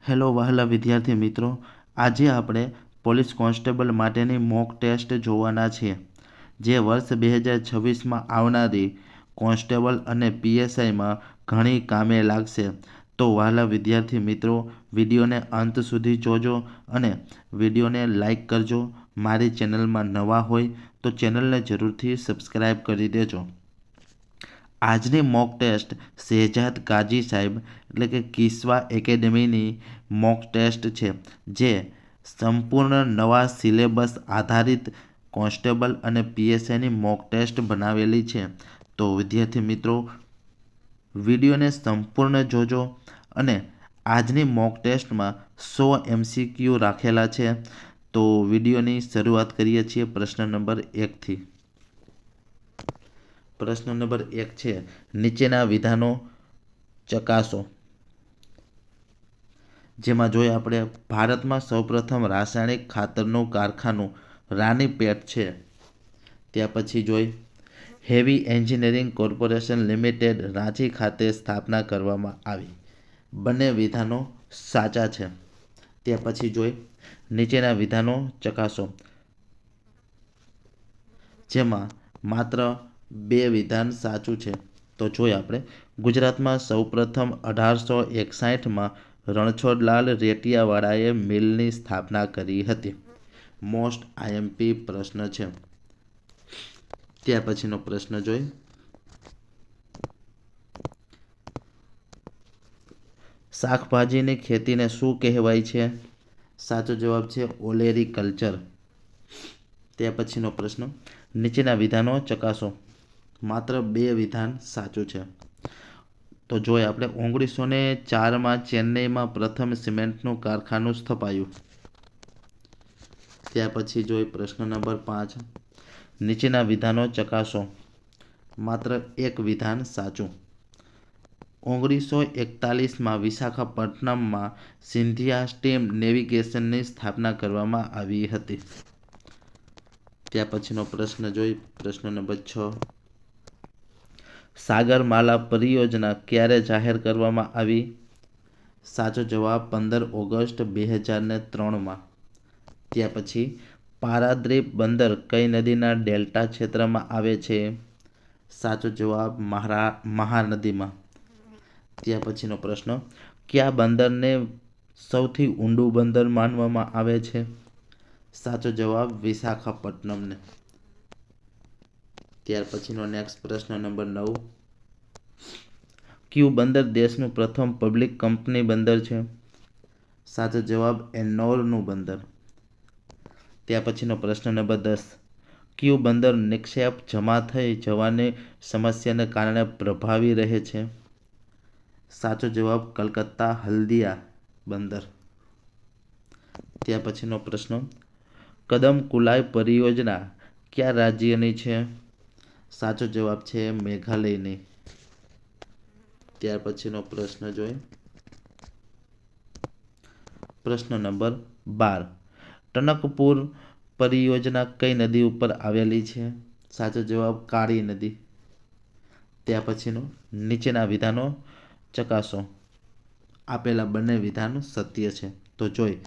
Hello વહાલા વિદ્યાર્થી મિત્રો, આજે આપણે પોલીસ કોન્સ્ટેબલ માટેની મોક ટેસ્ટ જોવાના છીએ, જે વર્ષ 2026માં આવનારી કોન્સ્ટેબલ અને પીએસઆઈમાં ઘણી કામે લાગશે. તો વહાલા વિદ્યાર્થી મિત્રો, વિડીયોને અંત સુધી જોજો અને વિડીયોને લાઈક કરજો. મારી ચેનલમાં નવા હોય તો ચેનલને જરૂરથી સબસ્ક્રાઈબ કરી દેજો. આજની મોક ટેસ્ટ શહેજાદ કાજી સાહેબ એટલે કે કિસ્વા એકેડેમીની મોક ટેસ્ટ છે, જે સંપૂર્ણ નવા સિલેબસ આધારિત કોન્સ્ટેબલ અને પીએસઆઈની મોક ટેસ્ટ બનાવેલી છે. તો વિદ્યાર્થી મિત્રો, વિડીયોને સંપૂર્ણ જોજો અને આજની મોક ટેસ્ટમાં 100 MCQ રાખેલા છે. તો વિડીયોની શરૂઆત કરીએ છીએ પ્રશ્ન નંબર 1થી. પ્રશ્ન નંબર 1 છે, નીચેના વિધાનો ચકાસો. જેમાં જોઈએ આપણે, ભારતમાં સૌપ્રથમ રાસાયણિક ખાતરનું કારખાનું રાનીપેટ છે. ત્યાં પછી જોઈ, heavy engineering corporation limited Ranchi ખાતે સ્થાપના કરવામાં આવી. બંને વિધાનો સાચા છે. ત્યાં પછી જોઈ, નીચેના વિધાનો ચકાસો. જેમાં માત્ર 2 વિધાન સાચું છે. તો જોઈએ આપણે, ગુજરાતમાં સૌપ્રથમ 1861માં રણછોડલાલ રેટિયાવાળાએ મિલની સ્થાપના કરી હતી. મોસ્ટ આઈએમપી પ્રશ્ન છે. ત્યાર પછીનો પ્રશ્ન જોઈ, શાકભાજીની ખેતીને શું કહેવાય છે? સાચો જવાબ છે ઓલેરી કલ્ચર. ત્યાર પછીનો પ્રશ્ન, નીચેના વિધાનો ચકાસો. માત્ર 2 વિધાન સાચું છે. તો જોઈએ આપણે, 1904માં ચેન્નઈમાં પ્રથમ સિમેન્ટનું કારખાનું સ્થપાયું. ત્યાર પછી જોઈએ પ્રશ્ન નંબર 5, નીચેના વિધાનો ચકાસો. માત્ર 1 વિધાન સાચું. 1941માં વિશાખાપટ્ટનમમાં સિંધિયા સ્ટીમ નેવિગેશનની સ્થાપના કરવામાં આવી હતી. ત્યાર પછીનો પ્રશ્ન જોઈ પ્રશ્ન નંબર 6, સાગરમાલા પરિયોજના ક્યારે જાહેર કરવામાં આવી? સાચો જવાબ 15 ઓગસ્ટ 2003માં. ત્યાર પછી, પારાદ્વીપ બંદર કઈ નદીના ડેલ્ટા ક્ષેત્રમાં આવે છે? સાચો જવાબ મહાનદીમાં. ત્યાર પછીનો પ્રશ્ન, કયા બંદરને સૌથી ઊંડું બંદર માનવામાં આવે છે? સાચો જવાબ વિશાખાપટ્ટનમને. ત્યાર પછીનો નેક્સ્ટ પ્રશ્ન નંબર 9, કયું બંદર દેશનું પ્રથમ પબ્લિક કંપની બંદર છે? સાચો જવાબ એન્નોરનું બંદર. ત્યાર પછીનો પ્રશ્ન નંબર 10, કયું બંદર નિક્ષેપ જમા થઈ જવાની સમસ્યાને કારણે પ્રભાવી રહે છે? સાચો જવાબ કલકત્તા હલ્દિયા બંદર. ત્યાર પછીનો પ્રશ્ન, કદમકુલાઈ પરિયોજના કયા રાજ્યની છે? સાચો જવાબ છે મેઘાલયની. ત્યાર પછીનો પ્રશ્ન જોઈએ, પ્રશ્ન નંબર 12, ટનકપુર પરિયોજના કઈ નદી ઉપર આવેલી છે? સાચો જવાબ કાળી નદી. ત્યાર પછીનો, નીચેના વિધાનો ચકાસો. આપેલા બંને વિધાન સત્ય છે. તો જોઈ,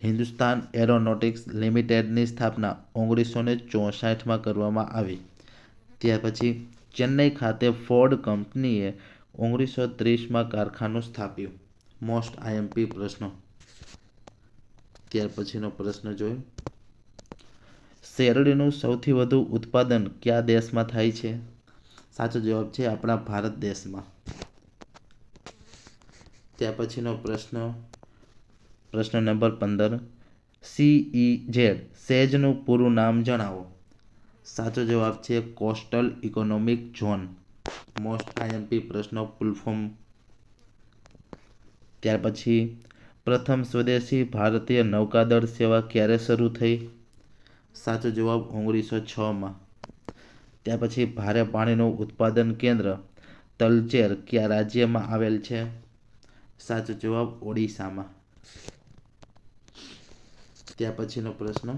હિન્દુસ્તાન એરોનોટિક્સ લિમિટેડની સ્થાપના 1964માં કરવામાં આવી. ત્યાર પછી, ચેન્નઈ ખાતે ફોર્ડ કંપનીએ 1930માં કારખાનું સ્થાપ્યું. મોસ્ટ આઈએમપી પ્રશ્નો. ત્યાર પછીનો પ્રશ્ન જોઈ, શેરડીનું સૌથી વધુ ઉત્પાદન કયા દેશમાં થાય છે? સાચો જવાબ છે આપણા ભારત દેશમાં. ત્યાર પછીનો પ્રશ્ન નંબર 15, CEZ સેજનું પૂરું નામ જણાવો. સાચો જવાબ છે coastal economic zone. Most IMP પ્રશ્નો ફૂલ ફોર્મ. ત્યાર પછી, પ્રથમ સ્વદેશી ભારતીય નૌકાદળ સેવા ક્યારે શરૂ થઈ? સાચો જવાબ 1906માં. ત્યાર પછી, ભારે પાણીનું ઉત્પાદન કેન્દ્ર તલચેર કયા રાજ્યમાં આવેલ છે? સાચો જવાબ ઓડિશામાં. ત્યાર પછીનો પ્રશ્ન,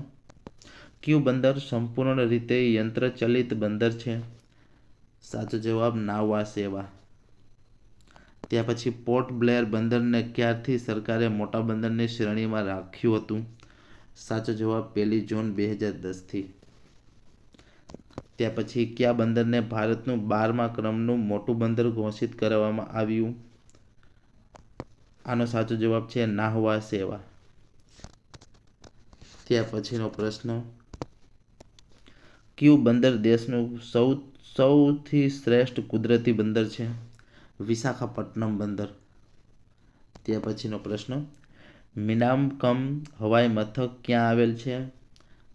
કયું બંદર સંપૂર્ણ રીતે યંત્રચલિત બંદર છે? સાચો જવાબ નાવા સેવા. ત્યાં પછી પોર્ટ બ્લેર બંદરને ક્યારથી સરકારે મોટા બંદરની શ્રેણીમાં રાખ્યું હતું? સાચો જવાબ 1 જૂન 2010થી. ત્યાં પછી કયા બંદરને ભારતનું 12મા ક્રમનું મોટું બંદર ઘોષિત કરવામાં આવ્યું? આનો સાચો જવાબ છે નાહવા સેવા. ત્યાં પછીનો પ્રશ્ન, કયું બંદર દેશનું સૌથી શ્રેષ્ઠ કુદરતી બંદર છે? વિશાખાપટ્ટનમ બંદર. ત્યાં પછીનો પ્રશ્ન, મીનામકમ હવાઈ મથક ક્યાં આવેલ છે?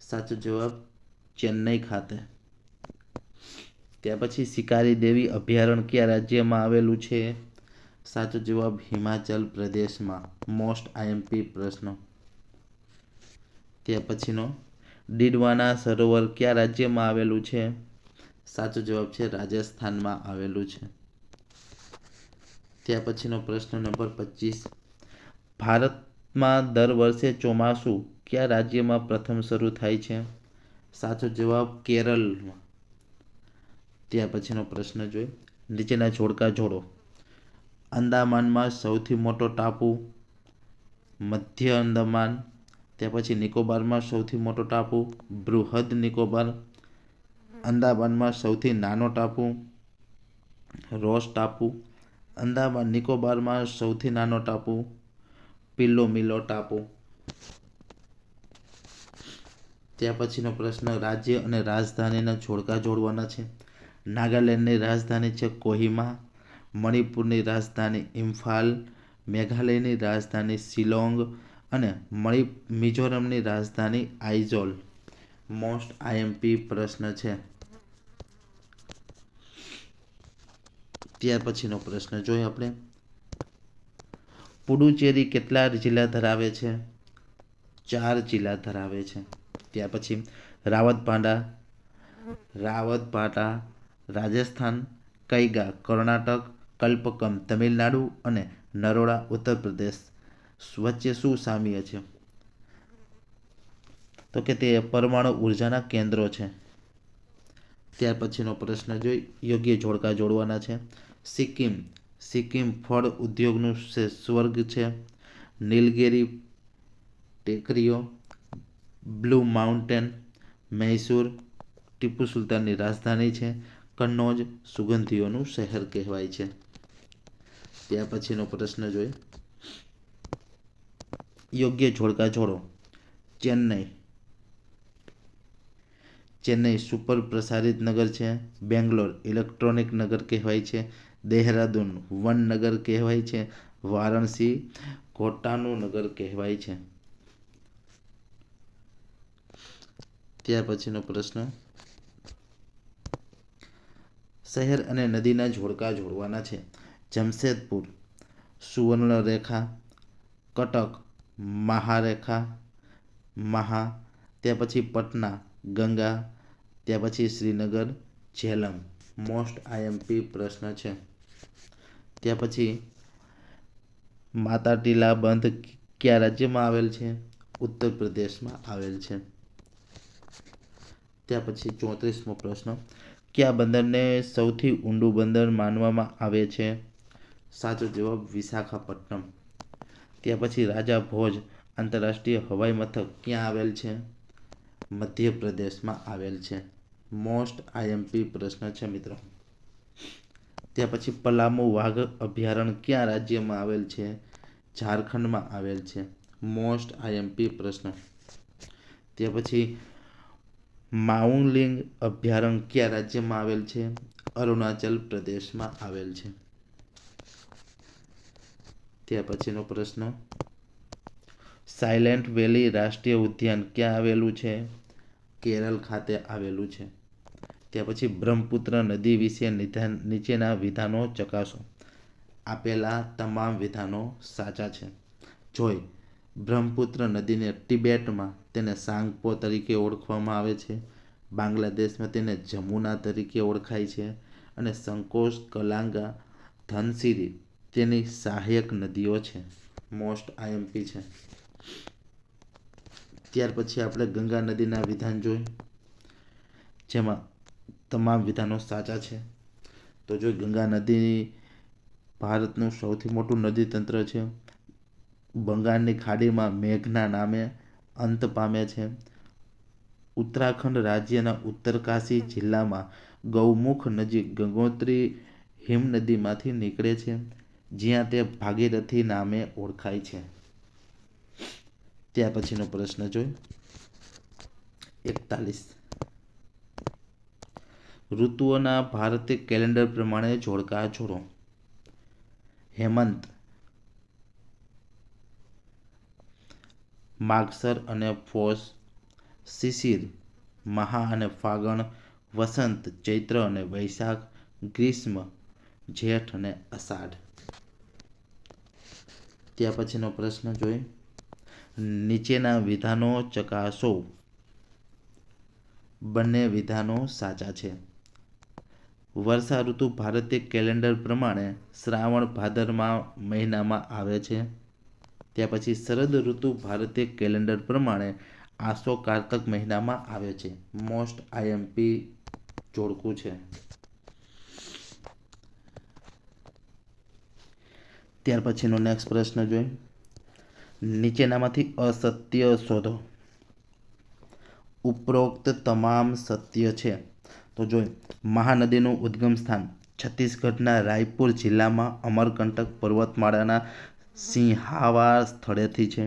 સાચો જવાબ ચેન્નઈ ખાતે. ત્યાં પછી શિકારી દેવી અભયારણ્ય કયા રાજ્યમાં આવેલું છે? સાચો જવાબ હિમાચલ પ્રદેશમાં. મોસ્ટ આઈએમપી પ્રશ્ન. ત્યાં પછીનો, ડીડવાના સરોવર કયા રાજ્યમાં આવેલું છે? સાચો જવાબ છે રાજસ્થાનમાં આવેલું છે. ત્યાં પછીનો પ્રશ્ન નંબર 25, ભારતમાં દર વર્ષે ચોમાસું કયા રાજ્યમાં પ્રથમ શરૂ થાય છે? સાચો જવાબ કેરળમાં. ત્યાં પછીનો પ્રશ્ન જોઈએ, નીચેના જોડકા જોડો. અંદામાનમાં સૌથી મોટો ટાપુ? મધ્ય અંદમાન. ત્યાં પછી નિકોબારમાં સૌથી મોટો ટાપુ? બૃહદ નિકોબાર. અંદામાનમાં સૌથી નાનો ટાપુ? રોસ ટાપુ. અંદામાન નિકોબારમાં સૌથી નાનો ટાપુ? પિલોમિલો ટાપુ. ત્યાં પછીનો પ્રશ્ન, રાજ્ય અને રાજધાનીના જોડકા જોડવાના છે. નાગાલેન્ડની રાજધાની છે કોહિમા, મણિપુરની રાજધાની ઇમ્ફાલ, મેઘાલયની રાજધાની શિલોંગ અને મિઝોરમની રાજધાની આઇઝોલ. મોસ્ટ આઈએમપી પ્રશ્ન છે. ત્યાર પછીનો પ્રશ્ન જોઈએ આપણે, પુડુચેરી કેટલા જિલ્લા ધરાવે છે? 4 જિલ્લા ધરાવે છે. ત્યાર પછી રાવતભાટા રાજસ્થાન, કૈગા કર્ણાટક, કલ્પકમ તમિલનાડુ અને નરોડા ઉત્તર પ્રદેશ વચ્ચે શું સામ્ય છે? તો કે તે પરમાણુ ઉર્જાના કેન્દ્રો છે. ત્યાર પછીનો પ્રશ્ન જોઈ, યોગ્ય જોડકા જોડવાના છે. સિક્કિમ ફળ ઉદ્યોગનું સ્વર્ગ છે. નીલગિરી ટેકરીઓ, બ્લુ માઉન્ટેન, મૈસૂર ટીપુ સુલતાનની રાજધાની છે. કન્નૌજ સુગંધીઓનું શહેર કહેવાય છે. ત્યાર પછીનો પ્રશ્ન જોઈએ, યોગ્ય જોડકા જોડો. ચેન્નઈ સુપર પ્રસારિત નગર છે. બેંગ્લોર ઇલેક્ટ્રોનિક નગર કહેવાય છે. દેહરાદૂન વન નગર કહેવાય છે. વારાણસી ઘોટાનું નગર કહેવાય છે. ત્યાર પછીનો પ્રશ્ન, શહેર અને નદીના જોડકા જોડવાના છે. જમશેદપુર સુવર્ણરેખા, કટક મહારેખા મહા, ત્યાં પછી પટના ગંગા, ત્યાં પછી શ્રીનગર ઝેલમ. મોસ્ટ આઈએમપી પ્રશ્ન છે. ત્યાં પછી માતા ટીલા બંધ કયા રાજ્યમાં આવેલ છે? ઉત્તર પ્રદેશમાં આવેલ છે. ત્યાં પછી 34મો પ્રશ્ન, કયા બંદરને સૌથી ઊંડું બંદર માનવામાં આવે છે? સાચો જવાબ વિશાખાપટ્ટનમ. ત્યાં પછી રાજા ભોજ આંતરરાષ્ટ્રીય હવાઈ મથક ક્યાં આવેલ છે? મધ્યપ્રદેશમાં આવેલ છે. મોસ્ટ આઈએમપી પ્રશ્ન છે મિત્રો. ત્યાં પછી પલામુ વાઘ અભયારણ્ય કયા રાજ્યમાં આવેલ છે? ઝારખંડમાં આવેલ છે. મોસ્ટ આઈએમપી પ્રશ્ન. ત્યાં પછી માઉલિંગ અભયારણ્ય કયા રાજ્યમાં આવેલ છે? અરુણાચલ પ્રદેશમાં આવેલ છે. ત્યાં પછીનો પ્રશ્ન, સાયલેન્ટ વેલી રાષ્ટ્રીય ઉદ્યાન ક્યાં આવેલું છે? કેરળ ખાતે આવેલું છે. ત્યાં પછી બ્રહ્મપુત્ર નદી વિશે નીચેના વિધાનો ચકાસો. આપેલા તમામ વિધાનો સાચા છે. જોઈ, બ્રહ્મપુત્ર નદીને તિબેટમાં તેને સાંગપો તરીકે ઓળખવામાં આવે છે. બાંગ્લાદેશમાં તેને જમુના તરીકે ઓળખાય છે. અને સંકોશ, કલાંગા, ધનસિરી તેની સહાયક નદીઓ છે. મોસ્ટ આઈએમપી છે. ત્યાર પછી આપણે ગંગા નદીના વિધાન જોઈ, જેમાં તમામ વિધાનો સાચા છે. તો જો ગંગા નદી ભારતનું સૌથી મોટું નદીતંત્ર છે. બંગાળની ખાડીમાં મેઘના નામે અંત પામે છે. ઉત્તરાખંડ રાજ્યના ઉત્તરકાશી જિલ્લામાં ગૌમુખ નજીક ગંગોત્રી હિમનદીમાંથી નીકળે છે, જ્યાં તે ભાગીરથી નામે ઓળખાય છે. ત્યાર પછીનો પ્રશ્ન જોઈ 41. ઋતુઓના ભારતીય કેલેન્ડર પ્રમાણે જોડકા જોડો. હેમંત, માગસર અને પોષ, શિશિર, મહા અને ફાગણ, વસંત, ચૈત્ર અને વૈશાખ, ગ્રીષ્મ, જેઠ અને અષાઢ. ત્યાર પછીનો પ્રશ્ન જોઈએ. નીચેના વિધાનો ચકાસો. બંને વિધાનો સાચા છે. વર્ષા ઋતુ ભારતીય કેલેન્ડર પ્રમાણે શ્રાવણ ભાદરમા મહિનામાં આવે છે. ત્યાર પછી શરદ ઋતુ ભારતીય કેલેન્ડર પ્રમાણે આસો કારતક મહિનામાં આવે છે. મોસ્ટ આઈએમપી જોડકું છે. ત્યાર પછીનો નેક્સ્ટ પ્રશ્ન જોઈએ. નીચેનામાંથી અસત્ય શોધો. ઉપરોક્ત તમામ સત્ય છે. તો જોઈએ, મહાનદીનું ઉદ્ગમ સ્થાન છત્તીસગઢના રાયપુર જિલ્લામાં અમરકંટક પર્વતમાળાના સિંહાવા સ્થળેથી છે.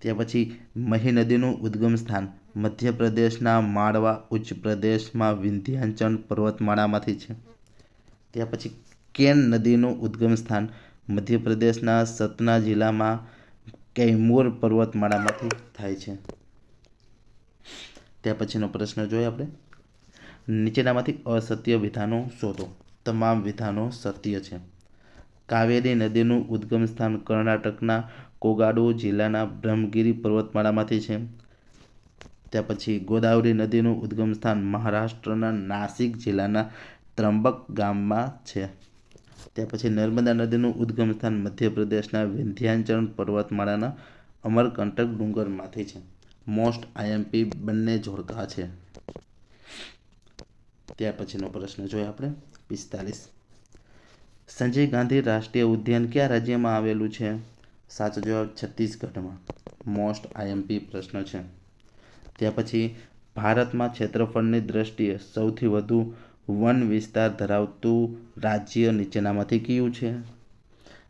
ત્યાર પછી મહી નદીનું ઉદ્ગમ સ્થાન મધ્યપ્રદેશના માળવા ઉચ્ચ પ્રદેશમાં વિંધ્યાચલ પર્વતમાળામાંથી છે. ત્યાર પછી કેન નદીનું ઉદ્ગમ સ્થાન મધ્યપ્રદેશના સતના જિલ્લામાં કૈમૂર પર્વતમાળામાંથી થાય છે. ત્યાર પછીનો પ્રશ્ન જોઈએ આપણે. નીચેનામાંથી અસત્ય વિધાનો શોધો. તમામ વિધાનો સત્ય છે. કાવેરી નદીનું ઉદ્ગમ સ્થાન કર્ણાટકના કોગાડુ જિલ્લાના બ્રહ્મગીરી પર્વતમાળામાંથી છે. ત્યાર પછી ગોદાવરી નદીનું ઉદ્ગમ સ્થાન મહારાષ્ટ્રના નાસિક જિલ્લાના ત્રંબક ગામમાં છે. ત્યાર પછી નર્મદા નદીનું ઉદ્ગમ સ્થાન મધ્યપ્રદેશના વિંધ્યાચલ પર્વતમાળાના અમરકંટક ડુંગરમાંથી છે. મોસ્ટ આઈએમપી બંને જોડકા છે. ત્યાર પછીનો પ્રશ્ન જોઈએ આપણે 45. સંજય ગાંધી રાષ્ટ્રીય ઉદ્યાન કયા રાજ્યમાં આવેલું છે? સાચો જવાબ છત્તીસગઢમાં. મોસ્ટ આઈએમપી પ્રશ્ન છે. ત્યાર પછી ભારતમાં ક્ષેત્રફળની દ્રષ્ટિએ સૌથી વધુ વન વિસ્તાર ધરાવતું રાજ્ય નીચેનામાંથી કયું છે?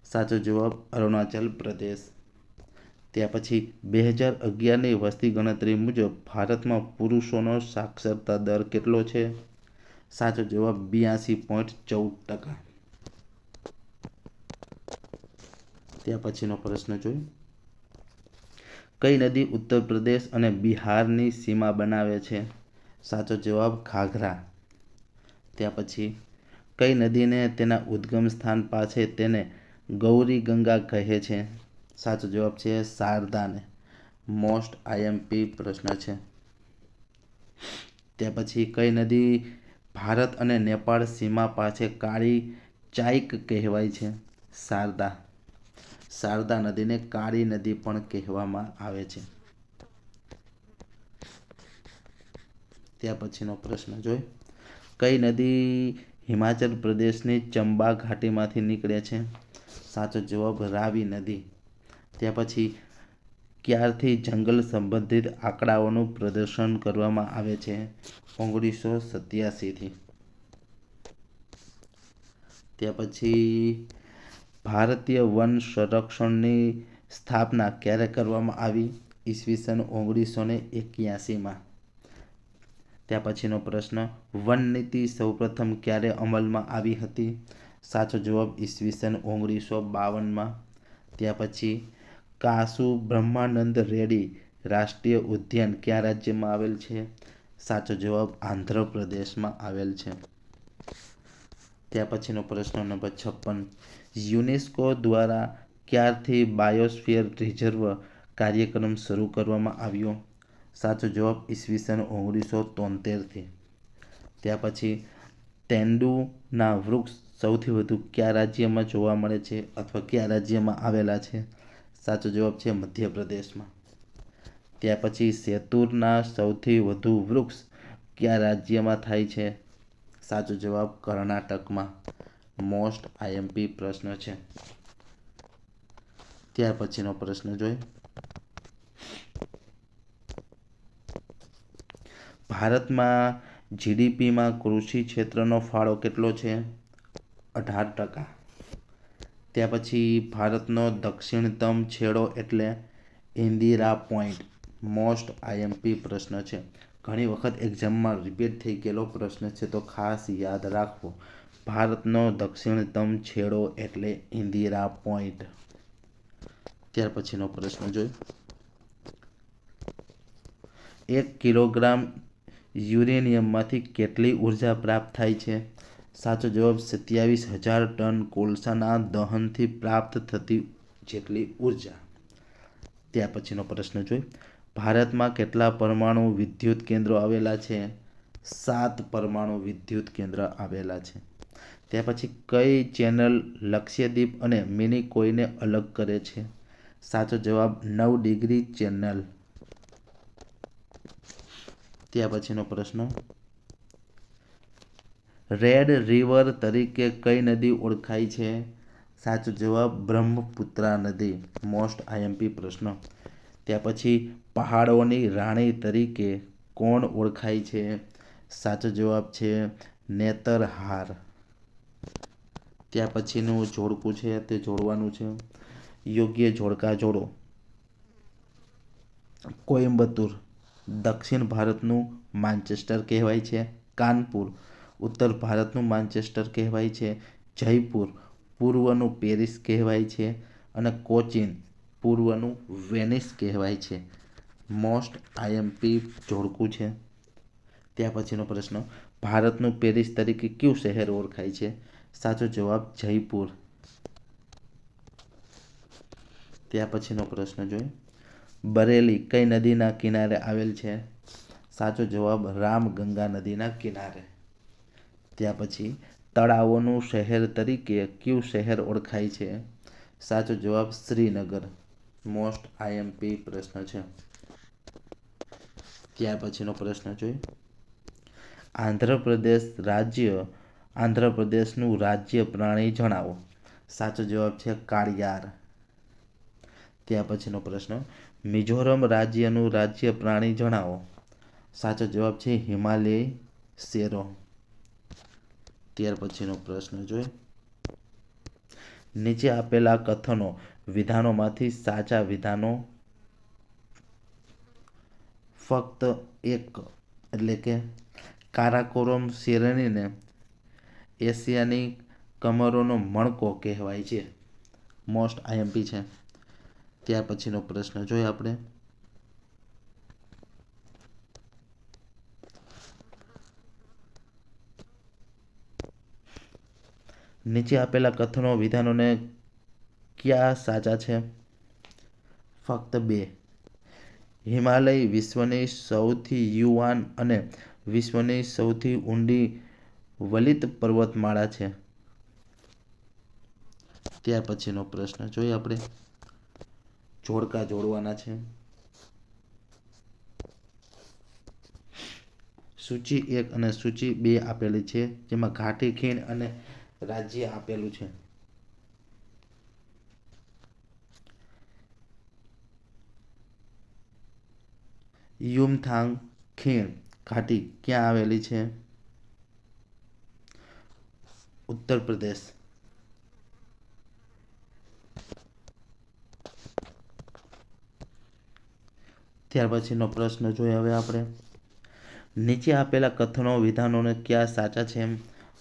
સાચો જવાબ અરુણાચલ પ્રદેશ. ત્યાર પછી 2011ની વસ્તી ગણતરી મુજબ ભારતમાં પુરુષોનો સાક્ષરતા દર કેટલો છે? સાચો જવાબ 82.14%. ત્યાર પછીનો પ્રશ્ન જોઈએ. કઈ નદી ઉત્તર પ્રદેશ અને બિહારની સીમા બનાવે છે? સાચો જવાબ ઘાઘરા. ત્યાર પછી કઈ નદીને તેના ઉદ્ગમ સ્થાન પાસે તેને ગૌરી ગંગા કહે છે? સાચો જવાબ છે શારદાને. મોસ્ટ આઈએમપી પ્રશ્ન છે. ત્યાર પછી કઈ નદી ભારત અને નેપાળ સીમા પાસે કાળી ચાઈક કહેવાય છે? શારદા. શારદા નદીને કાળી નદી પણ કહેવામાં આવે છે. ત્યાર પછીનો પ્રશ્ન જોઈ. કઈ નદી હિમાચલ પ્રદેશની ચંબા ઘાટીમાંથી નીકળે છે? સાચો જવાબ રાવી નદી. ત્યાર પછી ક્યારથી જંગલ સંબંધિત આંકડાઓનું પ્રદર્શન કરવામાં આવે છે? 1987થી. ત્યાર પછી ભારતીય વન સંરક્ષણની સ્થાપના ક્યારે કરવામાં આવી? ઈસવીસન 1981માં. ત્યાર પછીનો પ્રશ્ન. વન નીતિ સૌપ્રથમ ક્યારે અમલમાં આવી હતી? સાચો જવાબ ઈસવીસન 1952માં. ત્યાર પછી કાસુ બ્રહ્માનંદ રેડ્ડી રાષ્ટ્રીય ઉદ્યાન કયા રાજ્યમાં આવેલ છે? સાચો જવાબ આંધ્રપ્રદેશમાં આવેલ છે. ત્યાર પછીનો પ્રશ્ન નંબર 56. યુનેસ્કો દ્વારા ક્યારથી બાયોસ્ફિયર રિઝર્વ કાર્યક્રમ શરૂ કરવામાં આવ્યો? સાચો જવાબ ઈસવીસન 1973થી. ત્યાર પછી તેંડુના વૃક્ષ સૌથી વધુ કયા રાજ્યમાં જોવા મળે છે અથવા કયા રાજ્યમાં આવેલા છે? સાચો જવાબ છે મધ્યપ્રદેશમાં. ત્યાર પછી શેતુરના સૌથી વધુ વૃક્ષ કયા રાજ્યમાં થાય છે? સાચો જવાબ કર્ણાટકમાં. મોસ્ટ આઈએમપી પ્રશ્ન છે. ત્યાર પછીનો પ્રશ્ન જોઈએ. ભારતમાં જીડીપીમાં કૃષિ ક્ષેત્રનો ફાળો કેટલો છે? 18%. ત્યાર પછી ભારતનો દક્ષિણતમ છેડો એટલે ઇન્દિરા પોઈન્ટ. મોસ્ટ આઈએમપી પ્રશ્ન છે. ઘણી વખત એક્ઝામમાં રિપીટ થઈ ગયેલો પ્રશ્ન છે, તો ખાસ યાદ રાખવો. ભારતનો દક્ષિણતમ છેડો એટલે ઇન્દિરા પોઈન્ટ. ત્યાર પછીનો પ્રશ્ન જોઈએ. 1 કિલોગ્રામ યુરેનિયમમાંથી કેટલી ઉર્જા પ્રાપ્ત થાય છે? સાચો જવાબ 27,000 ટન કોલસાના દહનથી પ્રાપ્ત થતી જેટલી ઉર્જા. ત્યાર પછીનો પ્રશ્ન જોઈએ. ભારતમાં કેટલા પરમાણુ વિદ્યુત કેન્દ્રો આવેલા છે? 7 પરમાણુ વિદ્યુત કેન્દ્ર આવેલા છે. ત્યાર પછી કઈ ચેનલ લક્ષદ્વીપ અને મિનિકોયને અલગ કરે છે? સાચો જવાબ 9 ડિગ્રી ચેનલ. ત્યાર પછીનો પ્રશ્ન. રેડ રિવર તરીકે કઈ નદી ઓળખાય છે? સાચો જવાબ બ્રહ્મપુત્રા નદી. મોસ્ટ આઈએમપી પ્રશ્ન. ત્યાર પછી પહાડોની રાણી તરીકે કોણ ઓળખાય છે? સાચો જવાબ છે નેતરહાર. ત્યાર પછીનું જોડકું છે તે જોડવાનું છે. યોગ્ય જોડકા જોડો. કોઈમ્બતુર દક્ષિણ ભારતનું માન્ચેસ્ટર કહેવાય છે. કાનપુર ઉત્તર ભારતનું માન્ચેસ્ટર કહેવાય છે. જયપુર પૂર્વનું પેરિસ કહેવાય છે. અને કોચીન પૂર્વનું વેનિસ કહેવાય છે. મોસ્ટ આઈએમપી જોડકું છે. ત્યાર પછીનો પ્રશ્ન. ભારતનું પેરિસ તરીકે કયું શહેર ઓળખાય છે? સાચો જવાબ જયપુર. ત્યાર પછીનો પ્રશ્ન જોઈએ. બરેલી કઈ નદીના કિનારે આવેલ છે? સાચો જવાબ રામગંગા નદીના કિનારે. ત્યાર પછી તળાવોનું શહેર તરીકે કયું શહેર ઓળખાય છે? સાચો જવાબ શ્રીનગર. મોસ્ટ આઈએમપી પ્રશ્ન છે. ત્યાર પછીનો પ્રશ્ન જોઈએ. આંધ્રપ્રદેશનું રાજ્ય પ્રાણી જણાવો. સાચો જવાબ છે કાળિયાર. ત્યાર પછીનો પ્રશ્ન. મિઝોરમ રાજ્યનું રાજ્ય પ્રાણી જણાવો. સાચો જવાબ છે હિમાલયી શેરો. ત્યાર પછીનો પ્રશ્ન જોઈએ. નીચે આપેલા કથનો વિધાનોમાંથી સાચા વિધાનો ફક્ત એક એટલે કે કારાકોરમ શેરણીને એશિયાની કમરોનો મણકો કહેવાય છે. મોસ્ટ આઈએમપી છે. ત્યાર પછીનો પ્રશ્ન જોઈએ આપણે. નીચે આપેલા કથનો વિધાનોને ક્યાં સાચા છે? ફક્ત 2. હિમાલય વિશ્વની સૌથી યુવાન અને વિશ્વની સૌથી ઊંડી વલિત પર્વતમાળા છે. ત્યાર પછીનો પ્રશ્ન જોઈએ આપણે. જોડકા જોડવાના છે. સૂચિ 1 અને સૂચિ 2 આપેલી છે, જેમાં ઘાટી ખીણ અને રાજ્ય આપેલું છે. યુમથાંગ ખીણ ઘાટી ક્યાં આવેલી છે? ઉત્તર પ્રદેશ. ત્યાર પછીનો પ્રશ્ન જોઈએ હવે આપણે. નીચે આપેલા કથનો વિધાનોને ક્યાં સાચા છે?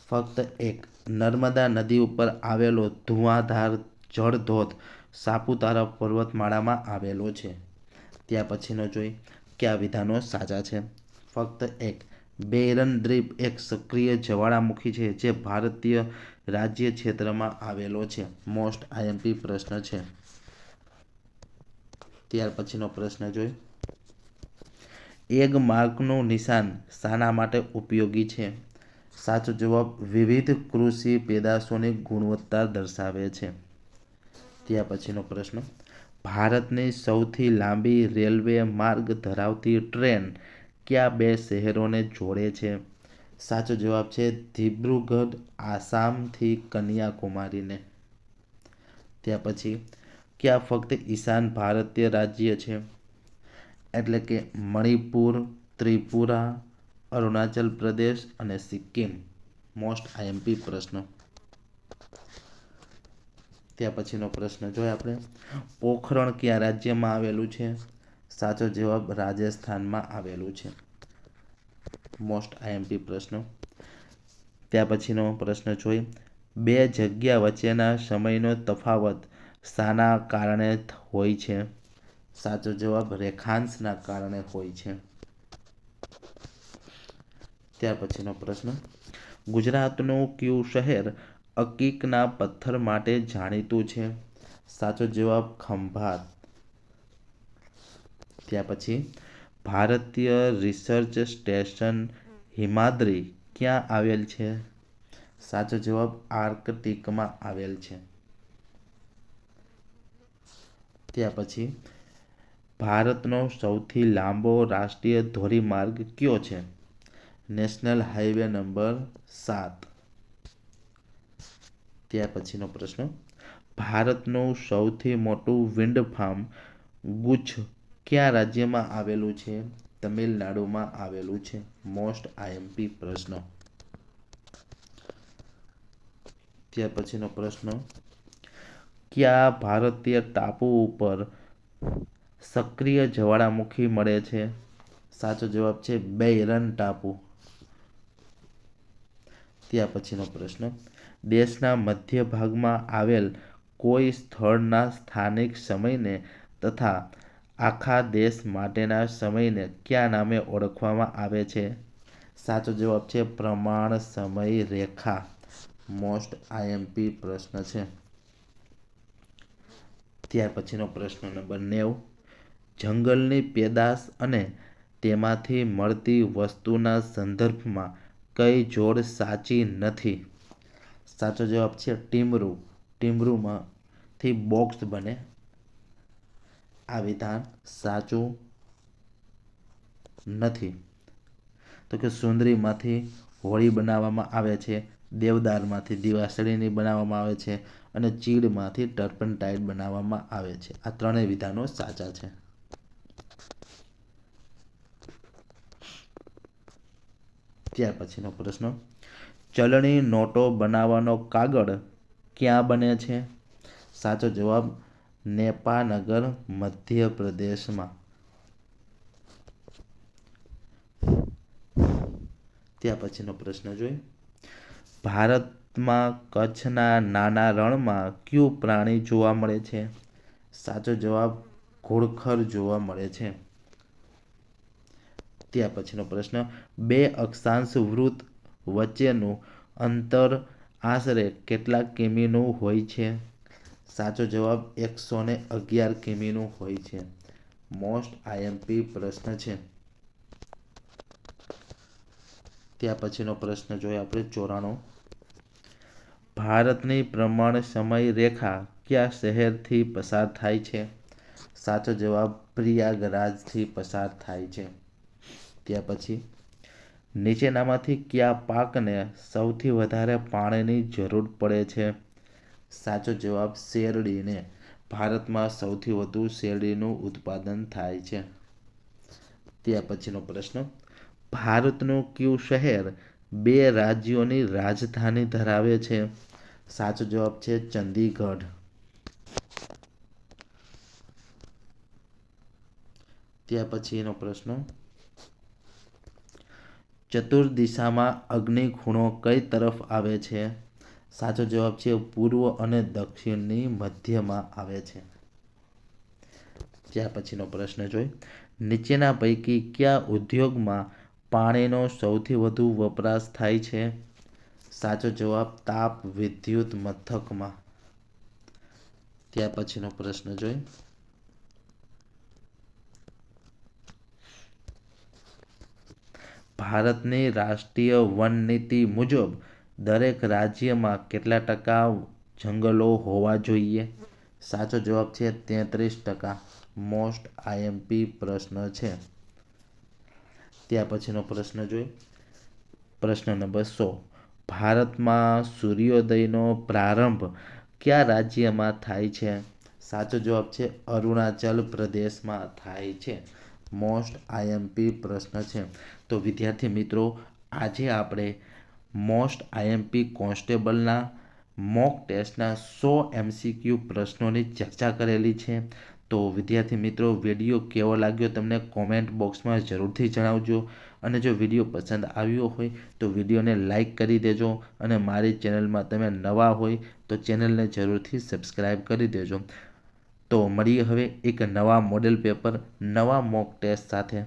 ફક્ત 1. નર્મદા નદી ઉપર આવેલો ધુઆંધાર જળધોધ સાપુતારા પર્વતમાળામાં આવેલો છે. ત્યાર પછીનો જોઈ કયા વિધાનો સાચા છે? ફક્ત 1. બેરન દ્વીપ એક સક્રિય જ્વાળામુખી છે જે ભારતીય રાજ્ય ક્ષેત્રમાં આવેલો છે. મોસ્ટ આઈએમપી પ્રશ્ન છે. ત્યાર પછીનો પ્રશ્ન જોઈ. એગ માર્કનું નિશાન શાના માટે ઉપયોગી છે? સાચો જવાબ વિવિધ કૃષિ પેદાશોની ગુણવત્તા દર્શાવે છે. ત્યાર પછીનો પ્રશ્ન. ભારતની સૌથી લાંબી રેલવે માર્ગ ધરાવતી ટ્રેન કયા 2 શહેરોને જોડે છે? સાચો જવાબ છે દિબ્રુગઢ, આસામથી કન્યાકુમારીને. ત્યાર પછી ક્યાં ફક્ત ઈશાન ભારતીય રાજ્ય છે? એટલે કે મણિપુર, ત્રિપુરા, અરુણાચલ પ્રદેશ અને સિક્કિમ. મોસ્ટ આઈએમપી પ્રશ્ન. ત્યાર પછીનો પ્રશ્ન જોઈએ આપણે. પોખરણ કયા રાજ્યમાં આવેલું છે? સાચો જવાબ રાજસ્થાનમાં આવેલું છે. મોસ્ટ આઈએમપી પ્રશ્ન. ત્યાર પછીનો પ્રશ્ન જોઈએ. બે જગ્યા વચ્ચેના સમયનો તફાવત શાના કારણે હોય છે? સાચો જવાબ રેખાંશના કારણે હોય છે. ત્યાર પછીનો પ્રશ્ન. ગુજરાતનું કયું શહેર અકીકના પથ્થર માટે જાણીતું છે? સાચો જવાબ ખંભાત. ત્યાર પછી ભારતીય રિસર્ચ સ્ટેશન હિમાદ્રી ક્યાં આવેલ છે? સાચો જવાબ આર્કટિકમાં આવેલ છે. ત્યાર પછી ભારતનો સૌથી લાંબો રાષ્ટ્રીય ધોરીમાર્ગ કયો છે? National highway number 7. ત્યાર પછીનો પ્રશ્ન. ભારતનું સૌથી મોટું વિન્ડ ફાર્મ ગુચ્છ કયા રાજ્યમાં આવેલું છે? તમિલનાડુમાં આવેલું છે. મોસ્ટ આઈએમપી પ્રશ્ન. ત્યાર પછીનો પ્રશ્ન. કયા ભારતીય ટાપુ ઉપર સક્રિય જ્વાળામુખી મળે છે? સાચો જવાબ છે બૈરન ટાપુ. ત્યાર પછીનો પ્રશ્ન. દેશના મધ્ય ભાગમાં આવેલ કોઈ સ્થળના સ્થાનિક સમયને તથા આખા દેશ માટેના સમયને કયા નામે ઓળખવામાં આવે છે? સાચો જવાબ છે પ્રમાણ સમય રેખા. મોસ્ટ આઈએમપી પ્રશ્ન છે. ત્યાર પછીનો પ્રશ્ન નંબર 90. જંગલની પેદાશ અને તેમાંથી મળતી વસ્તુના સંદર્ભમાં કઈ જોડ સાચી નથી? સાચો જવાબ છે ટીમરૂ. ટીમરૂમાંથી બોક્સ બને. આ વિધાન સાચું નથી. તો કે સુંદરીમાંથી હોળી બનાવવામાં આવે છે, દેવદારમાંથી દિવાસળીની બનાવવામાં આવે છે અને ચીડમાંથી ટર્પન્ટાઇન બનાવવામાં આવે છે. આ ત્રણેય વિધાનો સાચા છે. ત્યાર પછીનો પ્રશ્ન. ચલણી નોટો બનાવવાનો કાગળ ક્યાં બને છે? સાચો જવાબ નેપાનગર, મધ્યપ્રદેશમાં. ત્યાર પછીનો પ્રશ્ન જોઈએ. ભારતમાં કચ્છના નાના રણમાં કયું પ્રાણી જોવા મળે છે? સાચો જવાબ ઘુડખર જોવા મળે છે. ત્યાર પછીનો પ્રશ્ન. બે અક્ષાંશ વૃત્ત વચ્ચેનું અંતર આશરે કેટલા કિમીનું હોય છે? સાચો જવાબ 111 કિમીનું હોય છે. મોસ્ટ આઈએમપી પ્રશ્ન છે. ત્યાર પછીનો પ્રશ્ન જોઈએ આપણે 94. ભારતની પ્રમાણ સમય રેખા કયા શહેરથી પસાર થાય છે? સાચો જવાબ પ્રયાગરાજથી પસાર થાય છે. ત્યાર પછી નીચેનામાંથી કયા પાકને સૌથી વધારે પાણીની જરૂર પડે છે? સાચો જવાબ શેરડીને. ભારતમાં સૌથી વધુ શેરડીનું ઉત્પાદન થાય છે. ત્યાર પછીનો પ્રશ્ન. ભારતનું કયું શહેર બે રાજ્યોની રાજધાની ધરાવે છે? સાચો જવાબ છે ચંદીગઢ. ત્યાર પછીનો પ્રશ્ન. ચતુર્દિશામાં અગ્નિ ખૂણો કઈ તરફ આવે છે? સાચો જવાબ છે પૂર્વ અને દક્ષિણની મધ્યમાં આવે છે. ત્યાર પછીનો પ્રશ્ન જોઈ. નીચેના પૈકી કયા ઉદ્યોગમાં પાણીનો સૌથી વધુ વપરાશ થાય છે? સાચો જવાબ તાપ વિદ્યુત મથકમાં. ત્યાર પછીનો પ્રશ્ન જોઈ. ભારતની રાષ્ટ્રીય વન નીતિ મુજબ દરેક રાજ્યમાં કેટલા ટકા જંગલો હોવા જોઈએ? સાચો જવાબ છે 33%. મોસ્ટ આઈએમપી પ્રશ્ન છે. ત્યાર પછીનો પ્રશ્ન જોઈ. પ્રશ્ન નંબર 100, ભારતમાં સૂર્યોદયનો પ્રારંભ કયા રાજ્યમાં થાય છે? સાચો જવાબ છે અરુણાચલ પ્રદેશમાં થાય છે. મોસ્ટ આઈએમપી પ્રશ્ન છે. તો વિદ્યાર્થી મિત્રો, આજે આપણે મોસ્ટ આઈએમપી કોન્સ્ટેબલના મોક ટેસ્ટના 100 MCQ પ્રશ્નોની ચર્ચા કરેલી છે. તો વિદ્યાર્થી મિત્રો, વિડીયો કેવો લાગ્યો તમને કોમેન્ટ બોક્સમાં જરૂરથી જણાવજો. અને જો વિડીયો પસંદ આવ્યો હોય તો વિડીયોને લાઈક કરી દેજો. અને મારી ચેનલમાં તમે નવા હોય તો ચેનલને જરૂરથી સબસ્ક્રાઈબ કરી દેજો. તો મળીએ હવે એક નવા મોડેલ પેપર, નવા મોક ટેસ્ટ સાથે.